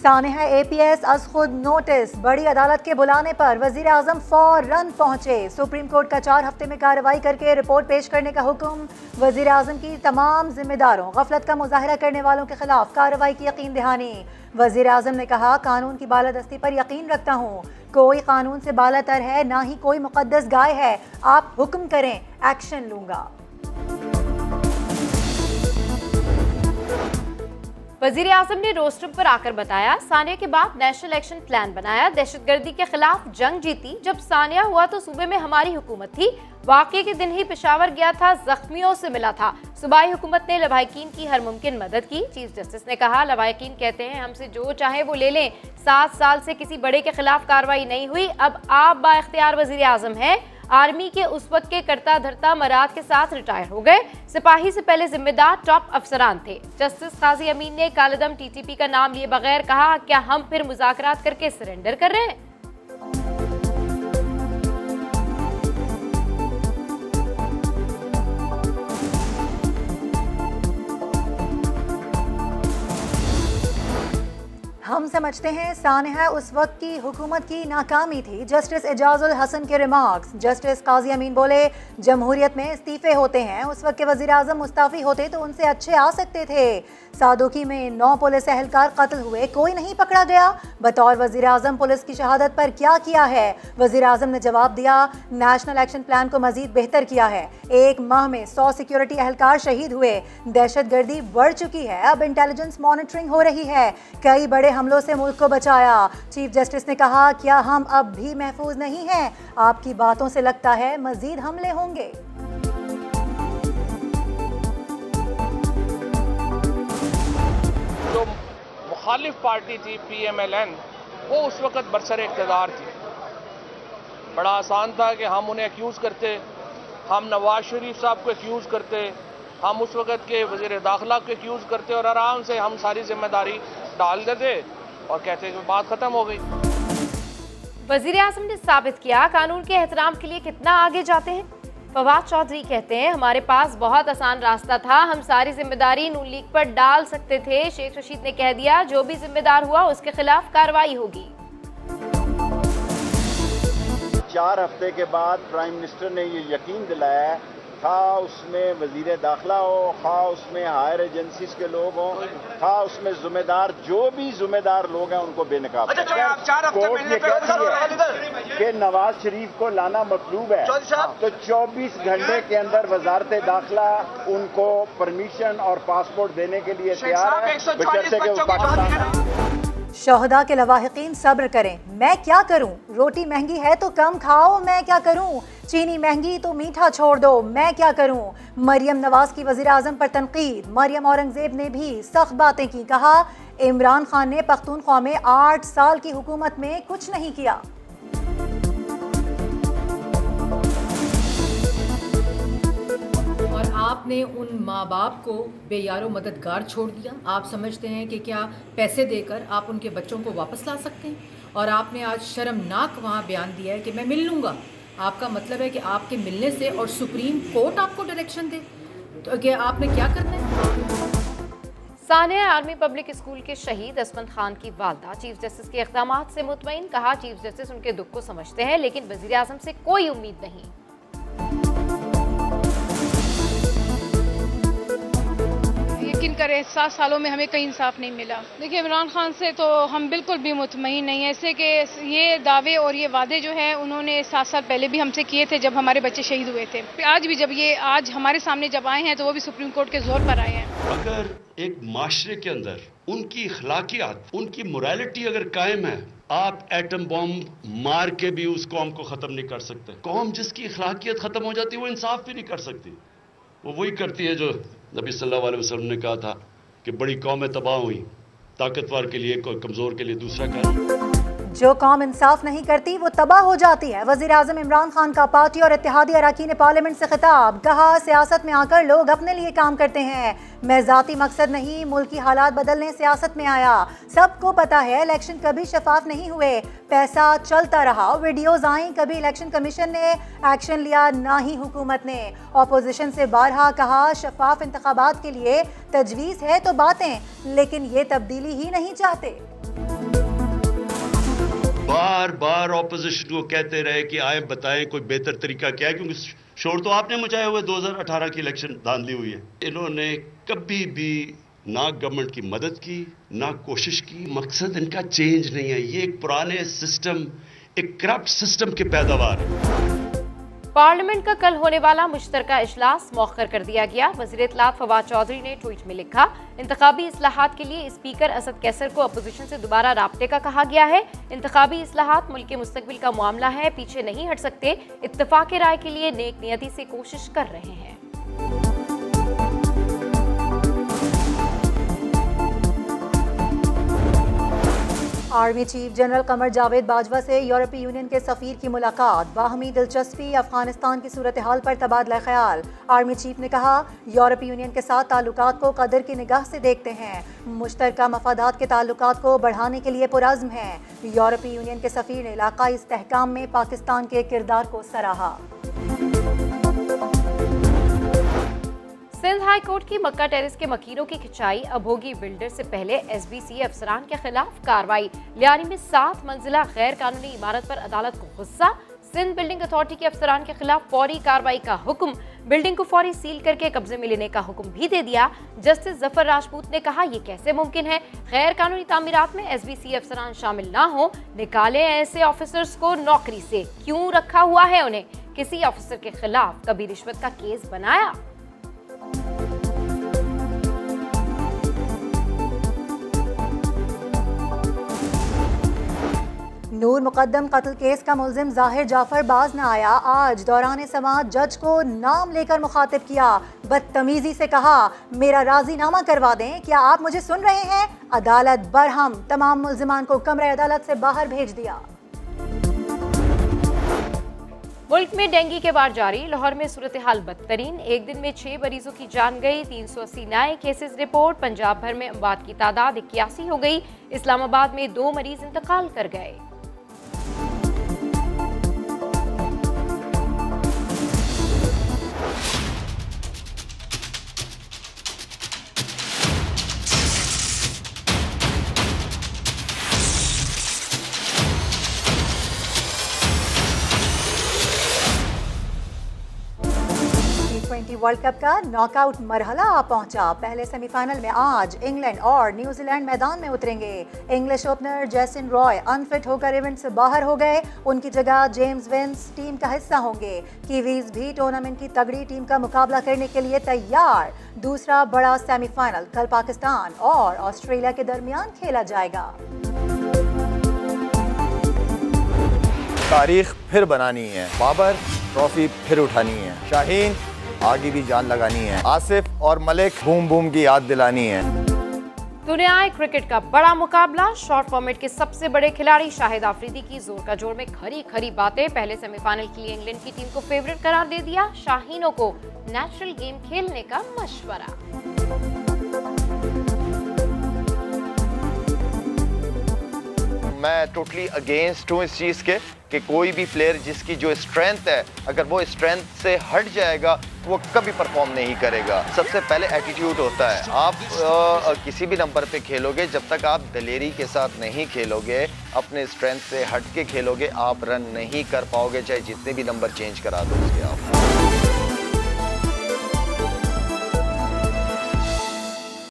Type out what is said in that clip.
सानेहा APS अज खुद notice, बड़ी अदालत के बुलाने पर वजीर आजम फौरन पहुंचे। सुप्रीम कोर्ट का 4 हफ्ते में कार्रवाई करके रिपोर्ट पेश करने का हुक्म। वजीर आजम की तमाम जिम्मेदारों, गफलत का मुजाहरा करने वालों के खिलाफ कार्रवाई की यकीन दहानी। वजीर आजम ने कहा, कानून की बालादस्ती पर यकीन रखता हूँ, कोई कानून से बालातर है ना ही कोई मुकद्दस गाय है। आप हुक्म करें, एक्शन लूंगा। वजीर आजम ने रोस्टम पर आकर बताया, सानिया के बाद नेशनल एक्शन प्लान बनाया, दहशतगर्दी के खिलाफ जंग जीती। जब सानिया हुआ तो सूबे में हमारी हुकूमत थी। वाक़े के दिन ही पेशावर गया था, जख्मियों से मिला था। सूबाई हुकूमत ने लवाहिकीन की हर मुमकिन मदद की। चीफ जस्टिस ने कहा, लवाहिकीन कहते हैं हमसे जो चाहे वो ले लें। 7 साल से किसी बड़े के खिलाफ कार्रवाई नहीं हुई। अब आप बाइख्तियार वजीर आजम हैं। आर्मी के उस वक्त के करता धरता मराद के साथ रिटायर हो गए। सिपाही से पहले जिम्मेदार टॉप अफसरान थे। जस्टिस काजी अमीन ने कालेदम TTP का नाम लिए बगैर कहा, क्या हम फिर मुज़ाकरात करके सरेंडर कर रहे हैं? हम समझते हैं सानेहा उस वक्त की हुकूमत की नाकामी थी। जस्टिस एजाजुल हसन के रिमार्क्स। जस्टिस काजी अमीन बोले, जमहूरियत में इस्तीफे होते हैं, उस वक्त के वजीर आजम मुस्ताफी होते तो उनसे अच्छे आ सकते थे। सादोकी में 9 पुलिस एहलकार कत्ल हुए, कोई नहीं पकड़ा गया। बतौर वजीर आजम पुलिस की शहादत पर क्या किया है? वजीर आजम ने जवाब दिया, नेशनल एक्शन प्लान को मजीद बेहतर किया है। 1 माह में 100 सिक्योरिटी एहलकार शहीद हुए। दहशतगर्दी बढ़ चुकी है, अब इंटेलिजेंस मॉनिटरिंग हो रही है। कई बड़े हमलों से मुल्क को बचाया। चीफ जस्टिस ने कहा, क्या हम अब भी महफूज नहीं हैं? आपकी बातों से लगता है मजीद हमले होंगे। जो मुखालिफ पार्टी थी PMLN, वो उस वक्त बरसर इक़्तिदार थी। बड़ा आसान था कि हम उन्हें एक्यूज़ करते, हम नवाज शरीफ साहब को एक्यूज़ करते, हम उस वक्त के वज़ीर दाखिला को एक्यूज़ करते और आराम से हम सारी जिम्मेदारी डाल देते और कहते कि बात ख़त्म हो गई। वज़ीर आज़म ने साबित किया कानून के एहतराम के लिए कितना आगे जाते हैं। फवाद चौधरी कहते हैं, हमारे पास बहुत आसान रास्ता था, हम सारी जिम्मेदारी नून लीग पर डाल सकते थे। शेख रशीद ने कह दिया, जो भी जिम्मेदार हुआ उसके खिलाफ कार्रवाई होगी। 4 हफ्ते के बाद प्राइम मिनिस्टर ने ये यकीन दिलाया, खा उसमें वजीर दाखिला हो, खा उसमें हायर एजेंसीज के लोग हों, खा उसमें जिम्मेदार जो भी जिम्मेदार लोग हैं उनको बेनकाब। कोर्ट ने कहती है कि नवाज शरीफ को लाना मतलूब है, तो 24 घंटे के अंदर वजारत दाखिला उनको परमिशन और पासपोर्ट देने के लिए तैयार है, बशर्ते कि वो पाकिस्तान। शोहदा के लवाहिकीन सब्र करें, मैं क्या करूं? रोटी महंगी है तो कम खाओ, मैं क्या करूं? चीनी महंगी तो मीठा छोड़ दो, मैं क्या करूं? मरियम नवाज की वजीर आजम पर तनकीद। मरियम औरंगजेब ने भी सख्त बातें की। कहा, इमरान खान ने पख्तूनख्वा में 8 साल की हुकूमत में कुछ नहीं किया। और आपने उन माँ बाप को बेयारो मददगार छोड़ दिया। आप समझते हैं कि क्या पैसे देकर आप उनके बच्चों को वापस ला सकते हैं? और आपने आज शर्मनाक वहाँ बयान दिया है कि मैं मिल लूँगा। आपका मतलब है कि आपके मिलने से और सुप्रीम कोर्ट आपको डायरेक्शन दे, तो क्या आपने क्या करना है? सानिया आर्मी पब्लिक स्कूल के शहीद असमत खान की वालदा चीफ जस्टिस के इक़दामात से मुतमईन। कहा, चीफ जस्टिस उनके दुख को समझते हैं लेकिन वज़ीर आज़म से कोई उम्मीद नहीं। यकीन करें 7 सालों में हमें कहीं इंसाफ नहीं मिला। देखिए, इमरान खान से तो हम बिल्कुल भी मुतमईन नहीं है। ऐसे कि ये दावे और ये वादे जो हैं उन्होंने 7 साल पहले भी हमसे किए थे जब हमारे बच्चे शहीद हुए थे। आज भी जब ये आज हमारे सामने जब आए हैं तो वो भी सुप्रीम कोर्ट के जोर पर आए हैं। अगर एक माशरे के अंदर उनकी अखलाकियात, उनकी मोरालिटी अगर कायम है, आप एटम बॉम्ब मार के भी उस कौम को ख़त्म नहीं कर सकते। कौम जिसकी अखलाकियत ख़त्म हो जाती है वो इंसाफ भी नहीं कर सकती। वो वही करती है जो नबी सल्लल्लाहु अलैहि वसल्लम ने कहा था कि बड़ी कौमें तबाह हुई, ताकतवर के लिए कोई कमज़ोर के लिए दूसरा कारण। जो कौम इंसाफ नहीं करती वो तबाह हो जाती है। वज़ीर आज़म इमरान खान का पार्टी और इत्तेहादी अरकान पार्लियामेंट से खिताब। कहा, सियासत में आकर लोग अपने लिए काम करते हैं, मैं ज़ाती मकसद नहीं, मुल्की हालात बदलने सियासत में आया। सबको पता है इलेक्शन कभी शफाफ नहीं हुए, पैसा चलता रहा, वीडियोज आई, कभी इलेक्शन कमीशन ने एक्शन लिया ना ही हुकूमत ने। अपोजिशन से बारहा कहा, शफाफ इंतखाबात के लिए तजवीज़ है तो बातें, लेकिन ये तब्दीली ही नहीं चाहते। बार बार ऑपोजिशन को कहते रहे कि आए बताएं कोई बेहतर तरीका क्या है, क्योंकि शोर तो आपने मचाया हुआ है। 2018 की इलेक्शन धांधली हुई है। इन्होंने कभी भी ना गवर्नमेंट की मदद की, ना कोशिश की। मकसद इनका चेंज नहीं है, ये एक पुराने सिस्टम, एक करप्ट सिस्टम की पैदावार है। पार्लियामेंट का कल होने वाला मुश्तरका इजलास मौखर कर दिया गया। वज़ीर इत्तलात फवाद चौधरी ने ट्वीट में लिखा, इंतखाबी इस्लाहात के लिए स्पीकर असद कैसर को अपोजिशन से दोबारा राब्ते का कहा गया है। इंतखाबी इस्लाहात मुल्क के मुस्तकबिल का मामला है, पीछे नहीं हट सकते। इत्तफाक राय के लिए नेक नियति से कोशिश कर रहे हैं। Army chief general Qamar Javed Bajwa से यूरोपीय यूनियन के सफीर की मुलाकात। बाहमी दिलचस्पी, अफगानिस्तान की सूरत हाल पर तबादला ख्याल। आर्मी चीफ ने कहा, यूरोपीय यूनियन के साथ ताल्लुकात को कदर की निगाह से देखते हैं, मुश्तरका मफादात के ताल्लुकात को बढ़ाने के लिए पुरज़्म हैं। यूरोपीय यूनियन के सफीर ने इलाकाई इस्तेहकाम में पाकिस्तान के किरदार को सराहा। सिंध हाई कोर्ट की मक्का टेरेस के मकीनों की खिंचाई। अभोगी बिल्डर से पहले SBC अफसरान के खिलाफ कार्रवाई। लियारी में 7 मंजिला गैर कानूनी इमारत पर अदालत को गुस्सा। सिंध बिल्डिंग अथॉरिटी के अफसरान के खिलाफ फौरी कार्रवाई का हुक्म। बिल्डिंग को फौरी सील करके कब्जे में लेने का हुक्म भी दे दिया। जस्टिस जफर राजपूत ने कहा, ये कैसे मुमकिन है, गैर कानूनी तामीरात में SBC अफसरान शामिल ना हो। निकाले ऐसे ऑफिसर्स को नौकरी से, क्यों रखा हुआ है उन्हें? किसी ऑफिसर के खिलाफ कभी रिश्वत का केस बनाया? नूर मुकद्दम कत्ल केस का मुल्जिम जाहिर जाफर बाज न आया। आज दौरान समाअत जज को नाम लेकर मुखातिब किया। बदतमीजी से कहा, मेरा राजीनामा करवा दें, क्या आप मुझे सुन रहे हैं? अदालत बरहम, तमाम मुल्जिमान को कमरे अदालत से बाहर भेज दिया। मुल्क में डेंगू के वार जारी। लाहौर में सूरत हाल बदतरीन। एक दिन में 6 मरीजों की जान गई। 380 नए केसेस रिपोर्ट। पंजाब भर में अमवात की तादाद 81 हो गई। इस्लामाबाद में 2 मरीज इंतकाल कर गए। वर्ल्ड कप का नॉकआउट मरहला आ पहुंचा। पहले सेमीफाइनल में आज इंग्लैंड और न्यूजीलैंड मैदान में उतरेंगे। इंग्लिश ओपनर जैसन रॉय अनफिट होकर इवेंट से बाहर हो गए। उनकी जगह जेम्स विंस टीम का हिस्सा होंगे। कीवीज भी टूर्नामेंट की तगड़ी टीम का मुकाबला करने के लिए तैयार। दूसरा बड़ा सेमीफाइनल कल पाकिस्तान और ऑस्ट्रेलिया के दरमियान खेला जाएगा। तारीख फिर बनानी है, बाबर ट्रॉफी फिर उठानी है, शाहीन आगे भी जान लगानी है, आसिफ और मलिक बूम बूम की याद दिलानी है। दुनियाई क्रिकेट का बड़ा मुकाबला। शॉर्ट फॉर्मेट के सबसे बड़े खिलाड़ी शाहिद आफरीदी की जोर का जोर में खरी खरी बातें। पहले सेमीफाइनल के लिए इंग्लैंड की टीम को फेवरेट करार दे दिया। शाहीनों को नेचुरल गेम खेलने का मशवरा। मैं टोटली अगेंस्ट हूँ इस चीज़ के कि कोई भी प्लेयर जिसकी जो स्ट्रेंथ है, अगर वो स्ट्रेंथ से हट जाएगा तो वो कभी परफॉर्म नहीं करेगा। सबसे पहले एटीट्यूड होता है। आप किसी भी नंबर पे खेलोगे, जब तक आप दलेरी के साथ नहीं खेलोगे, अपने स्ट्रेंथ से हट के खेलोगे, आप रन नहीं कर पाओगे, चाहे जितने भी नंबर चेंज करा दो उसके आप।